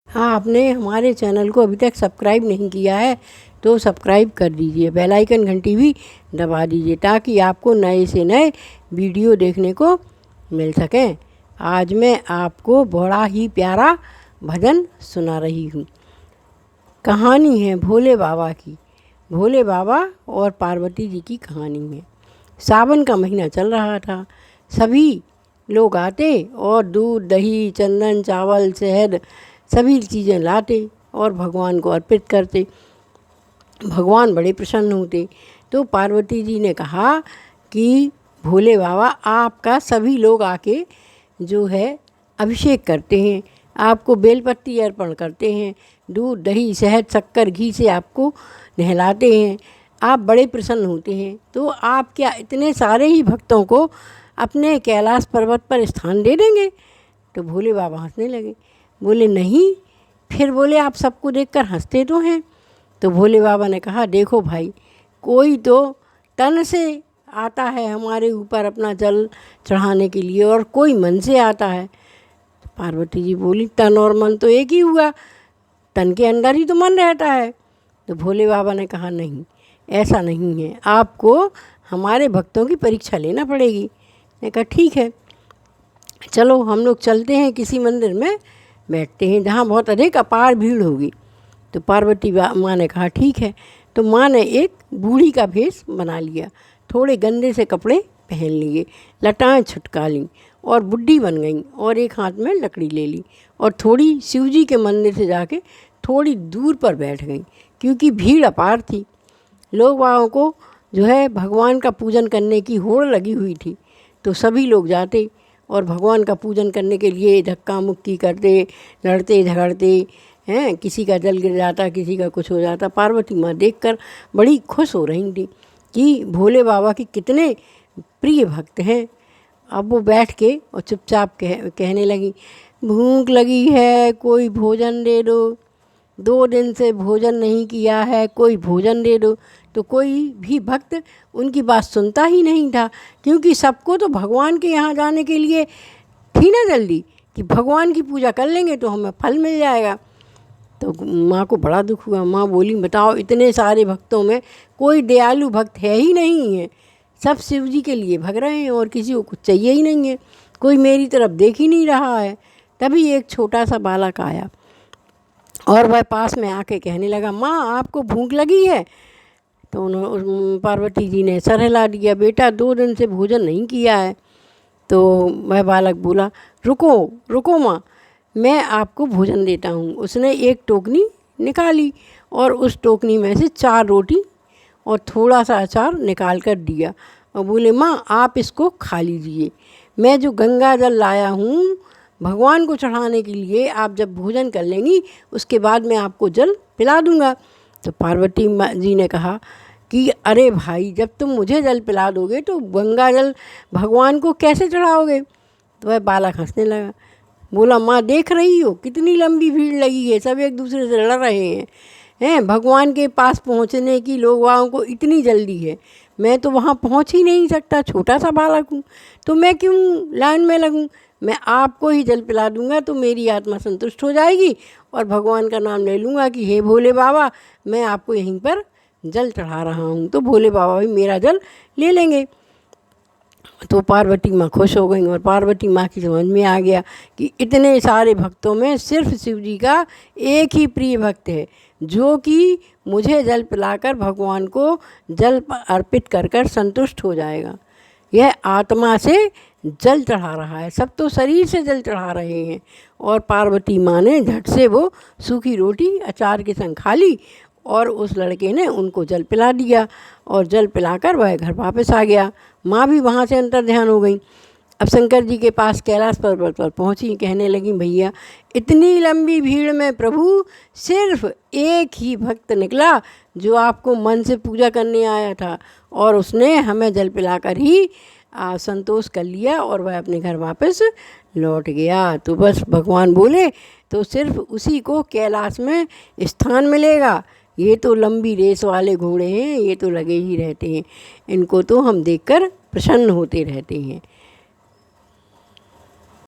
हाँ, आपने हमारे चैनल को अभी तक सब्सक्राइब नहीं किया है तो सब्सक्राइब कर दीजिए, बेल आइकन घंटी भी दबा दीजिए ताकि आपको नए से नए वीडियो देखने को मिल सकें। आज मैं आपको बड़ा ही प्यारा भजन सुना रही हूँ। कहानी है भोले बाबा की। भोले बाबा और पार्वती जी की कहानी है। सावन का महीना चल रहा था। सभी लोग आते और दूध, दही, चंदन, चावल, शहद सभी चीज़ें लाते और भगवान को अर्पित करते। भगवान बड़े प्रसन्न होते। तो पार्वती जी ने कहा कि भोले बाबा, आपका सभी लोग आके जो है अभिषेक करते हैं, आपको बेलपत्ती अर्पण करते हैं, दूध, दही, शहद, शक्कर, घी से आपको नहलाते हैं, आप बड़े प्रसन्न होते हैं। तो आप क्या इतने सारे ही भक्तों को अपने कैलाश पर्वत पर स्थान दे देंगे? तो भोले बाबा हंसने लगे। बोले नहीं। फिर बोले आप सबको देखकर हंसते तो हैं। तो भोले बाबा ने कहा देखो भाई, कोई तो तन से आता है हमारे ऊपर अपना जल चढ़ाने के लिए और कोई मन से आता है। तो पार्वती जी बोली तन और मन तो एक ही हुआ, तन के अंदर ही तो मन रहता है। तो भोले बाबा ने कहा नहीं, ऐसा नहीं है, आपको हमारे भक्तों की परीक्षा लेना पड़ेगी। ने कहा ठीक है, चलो हम लोग चलते हैं, किसी मंदिर में बैठते हैं जहाँ बहुत अधिक अपार भीड़ होगी। तो पार्वती माँ ने कहा ठीक है। तो माँ ने एक बूढ़ी का भेष बना लिया, थोड़े गंदे से कपड़े पहन लिए, लटाएं छटका लीं और बुड्ढी बन गई और एक हाथ में लकड़ी ले ली और थोड़ी शिवजी के मंदिर से जाके थोड़ी दूर पर बैठ गई, क्योंकि भीड़ अपार थी। लोग वहाँ को जो है भगवान का पूजन करने की होड़ लगी हुई थी। तो सभी लोग जाते और भगवान का पूजन करने के लिए धक्का मुक्की करते, लड़ते झगड़ते हैं, किसी का जल गिर जाता, किसी का कुछ हो जाता। पार्वती माँ देखकर बड़ी खुश हो रही थी कि भोले बाबा के कितने प्रिय भक्त हैं। अब वो बैठ के और चुपचाप कहने लगी भूख लगी है, कोई भोजन दे दो, 2 दिन से भोजन नहीं किया है, कोई भोजन दे दो। तो कोई भी भक्त उनकी बात सुनता ही नहीं था, क्योंकि सबको तो भगवान के यहाँ जाने के लिए थी ना जल्दी कि भगवान की पूजा कर लेंगे तो हमें फल मिल जाएगा। तो माँ को बड़ा दुख हुआ। माँ बोली बताओ, इतने सारे भक्तों में कोई दयालु भक्त है ही नहीं है, सब शिव जी के लिए भग रहे हैं और किसी को कुछ चाहिए ही नहीं है, कोई मेरी तरफ देख ही नहीं रहा है। तभी एक छोटा सा बालक आया और वह पास में आके कहने लगा माँ आपको भूख लगी है? तो पार्वती जी ने सर हिला दिया, बेटा 2 दिन से भोजन नहीं किया है। तो वह बालक बोला रुको रुको माँ, मैं आपको भोजन देता हूँ। उसने एक टोकनी निकाली और उस टोकनी में से 4 रोटी और थोड़ा सा अचार निकाल कर दिया और बोले माँ आप इसको खा लीजिए, मैं जो गंगा जल लाया हूँ भगवान को चढ़ाने के लिए, आप जब भोजन कर लेंगी उसके बाद मैं आपको जल पिला दूँगा। तो पार्वती जी ने कहा कि अरे भाई, जब तुम मुझे जल पिला दोगे तो गंगा जल भगवान को कैसे चढ़ाओगे? तो वह बालक हंसने लगा, बोला माँ देख रही हो कितनी लंबी भीड़ लगी है, सब एक दूसरे से लड़ रहे हैं भगवान के पास पहुँचने की लोगों को इतनी जल्दी है, मैं तो वहाँ पहुँच ही नहीं सकता, छोटा सा बालक हूँ, तो मैं क्यों लाइन में लगूँ? मैं आपको ही जल पिला दूँगा तो मेरी आत्मा संतुष्ट हो जाएगी और भगवान का नाम ले लूँगा कि हे भोले बाबा, मैं आपको यहीं पर जल चढ़ा रहा हूँ, तो भोले बाबा भी मेरा जल ले लेंगे। तो पार्वती माँ खुश हो गई और पार्वती माँ की समझ में आ गया कि इतने सारे भक्तों में सिर्फ शिव जी का एक ही प्रिय भक्त है जो कि मुझे जल पिलाकर भगवान को जल अर्पित कर कर संतुष्ट हो जाएगा। यह आत्मा से जल चढ़ा रहा है, सब तो शरीर से जल चढ़ा रहे हैं। और पार्वती माँ ने झट से वो सूखी रोटी अचार के संग खा ली और उस लड़के ने उनको जल पिला दिया और जल पिलाकर वह घर वापस आ गया। माँ भी वहाँ से अंतर ध्यान हो गई। अब शंकर जी के पास कैलाश पर्वत पर पहुँची, कहने लगी भैया इतनी लंबी भीड़ में प्रभु सिर्फ एक ही भक्त निकला जो आपको मन से पूजा करने आया था और उसने हमें जल पिलाकर ही संतोष कर लिया और वह अपने घर वापस लौट गया। तो बस भगवान बोले तो सिर्फ उसी को कैलाश में स्थान मिलेगा। ये तो लंबी रेस वाले घोड़े हैं, ये तो लगे ही रहते हैं, इनको तो हम देखकर प्रसन्न होते रहते हैं।